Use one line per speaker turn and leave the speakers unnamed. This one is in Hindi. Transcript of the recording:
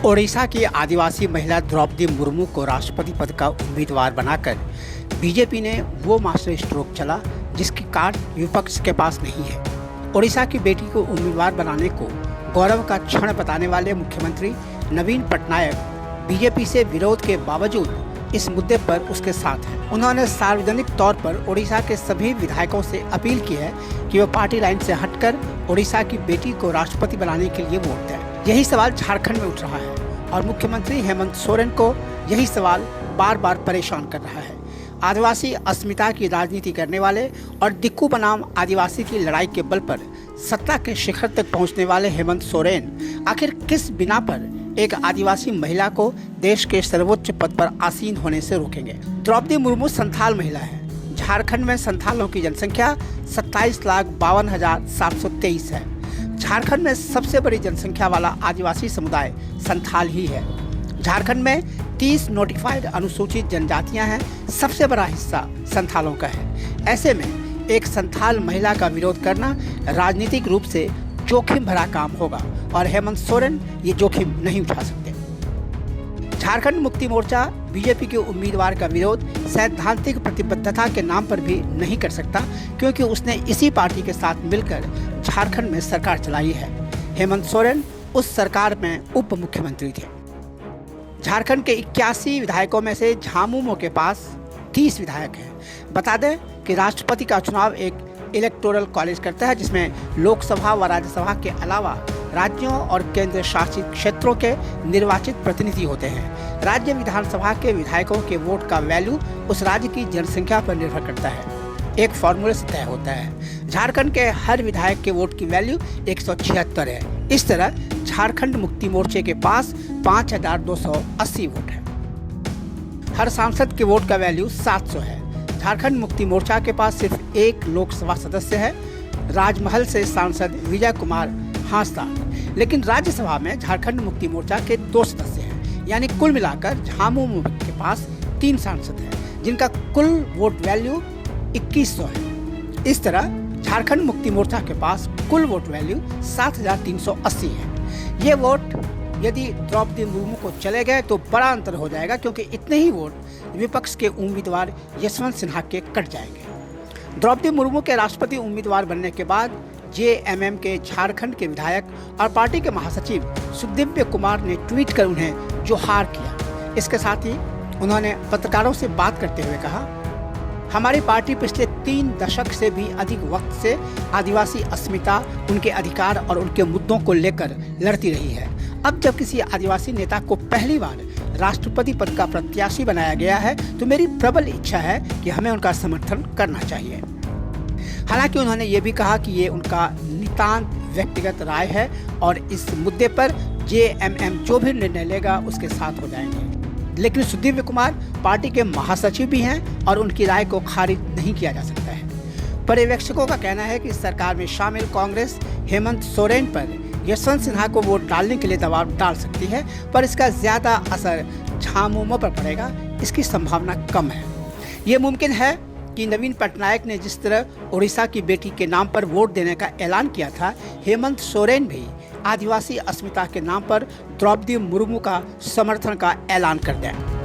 ओडिशा की आदिवासी महिला द्रौपदी मुर्मू को राष्ट्रपति पद का उम्मीदवार बनाकर बीजेपी ने वो मास्टर स्ट्रोक चला जिसकी कार्ड विपक्ष के पास नहीं है। ओडिशा की बेटी को उम्मीदवार बनाने को गौरव का क्षण बताने वाले मुख्यमंत्री नवीन पटनायक बीजेपी से विरोध के बावजूद इस मुद्दे पर उसके साथ हैं। उन्होंने सार्वजनिक तौर पर ओडिशा के सभी विधायकों से अपील की है कि वो पार्टी लाइन से हटकर ओडिशा की बेटी को राष्ट्रपति बनाने के लिए वोट दें। यही सवाल झारखंड में उठ रहा है और मुख्यमंत्री हेमंत सोरेन को यही सवाल बार बार परेशान कर रहा है। आदिवासी अस्मिता की राजनीति करने वाले और दिक्कू बनाम आदिवासी की लड़ाई के बल पर सत्ता के शिखर तक पहुंचने वाले हेमंत सोरेन आखिर किस बिना पर एक आदिवासी महिला को देश के सर्वोच्च पद पर आसीन होने से रोकेंगे? द्रौपदी मुर्मू संथाल महिला है। झारखंड में संथालों की जनसंख्या 27,52,723 है। झारखंड में सबसे बड़ी जनसंख्या वाला आदिवासी समुदाय संथाल ही है। झारखंड में 30 नोटिफाइड अनुसूचित जनजातियां हैं। सबसे बड़ा हिस्सा संथालों का है। ऐसे में एक संथाल महिला का विरोध करना राजनीतिक रूप से जोखिम भरा काम होगा और हेमंत सोरेन ये जोखिम नहीं उठा सकते। झारखंड मुक्ति मोर्चा बीजेपी के उम्मीदवार का विरोध सैद्धांतिक प्रतिबद्धता के नाम पर भी नहीं कर सकता, क्योंकि उसने इसी पार्टी के साथ मिलकर झारखंड में सरकार चलाई है। हेमंत सोरेन उस सरकार में उप मुख्यमंत्री थे। झारखंड के 81 विधायकों में से झामुमो के पास 30 विधायक हैं। बता दें कि राष्ट्रपति का चुनाव एक इलेक्टोरल कॉलेज करता है जिसमें लोकसभा व राज्यसभा के अलावा राज्यों और केंद्र शासित क्षेत्रों के निर्वाचित प्रतिनिधि होते हैं। राज्य विधानसभा के विधायकों के वोट का वैल्यू उस राज्य की जनसंख्या पर निर्भर करता है। एक फॉर्मूले से तय होता है। झारखंड के हर विधायक के वोट की वैल्यू 176 है। इस तरह झारखंड मुक्ति मोर्चे के पास 5,280 वोट है। हर सांसद के वोट का वैल्यू 700 है। झारखंड मुक्ति मोर्चा के पास सिर्फ एक लोकसभा सदस्य है, राजमहल से सांसद विजय कुमार हांसदा। लेकिन राज्यसभा में झारखंड मुक्ति मोर्चा के 2 सदस्य हैं, यानी कुल मिलाकर झामुमो के पास 3 सांसद हैं, जिनका कुल वोट वैल्यू 2100 है। इस तरह झारखंड मुक्ति मोर्चा के पास कुल वोट वैल्यू 7,380 है। ये वोट यदि द्रौपदी मुर्मू को चले गए तो बड़ा अंतर हो जाएगा, क्योंकि इतने ही वोट विपक्ष के उम्मीदवार यशवंत सिन्हा के कट जाएंगे। द्रौपदी मुर्मू के राष्ट्रपति उम्मीदवार बनने के बाद जेएमएम के झारखंड के विधायक और पार्टी के महासचिव सुदिव्य कुमार ने ट्वीट कर उन्हें जोहार किया। इसके साथ ही उन्होंने पत्रकारों से बात करते हुए कहा, हमारी पार्टी पिछले 3 दशक से भी अधिक वक्त से आदिवासी अस्मिता, उनके अधिकार और उनके मुद्दों को लेकर लड़ती रही है। अब जब किसी आदिवासी नेता को पहली बार राष्ट्रपति पद का प्रत्याशी बनाया गया है तो मेरी प्रबल इच्छा है कि हमें उनका समर्थन करना चाहिए। हालांकि उन्होंने ये भी कहा कि ये उनका नितांत व्यक्तिगत राय है और इस मुद्दे पर जेएमएम जो भी निर्णय लेगा उसके साथ हो जाएंगे। लेकिन सुदिव्य कुमार पार्टी के महासचिव भी हैं और उनकी राय को खारिज नहीं किया जा सकता है। पर्यवेक्षकों का कहना है कि सरकार में शामिल कांग्रेस हेमंत सोरेन पर यशवंत सिन्हा को वोट डालने के लिए दबाव डाल सकती है, पर इसका ज्यादा असर झामुमो पर पड़ेगा, इसकी संभावना कम है। ये मुमकिन है कि नवीन पटनायक ने जिस तरह ओडिशा की बेटी के नाम पर वोट देने का ऐलान किया था, हेमंत सोरेन भी आदिवासी अस्मिता के नाम पर द्रौपदी मुर्मू का समर्थन का ऐलान कर दें।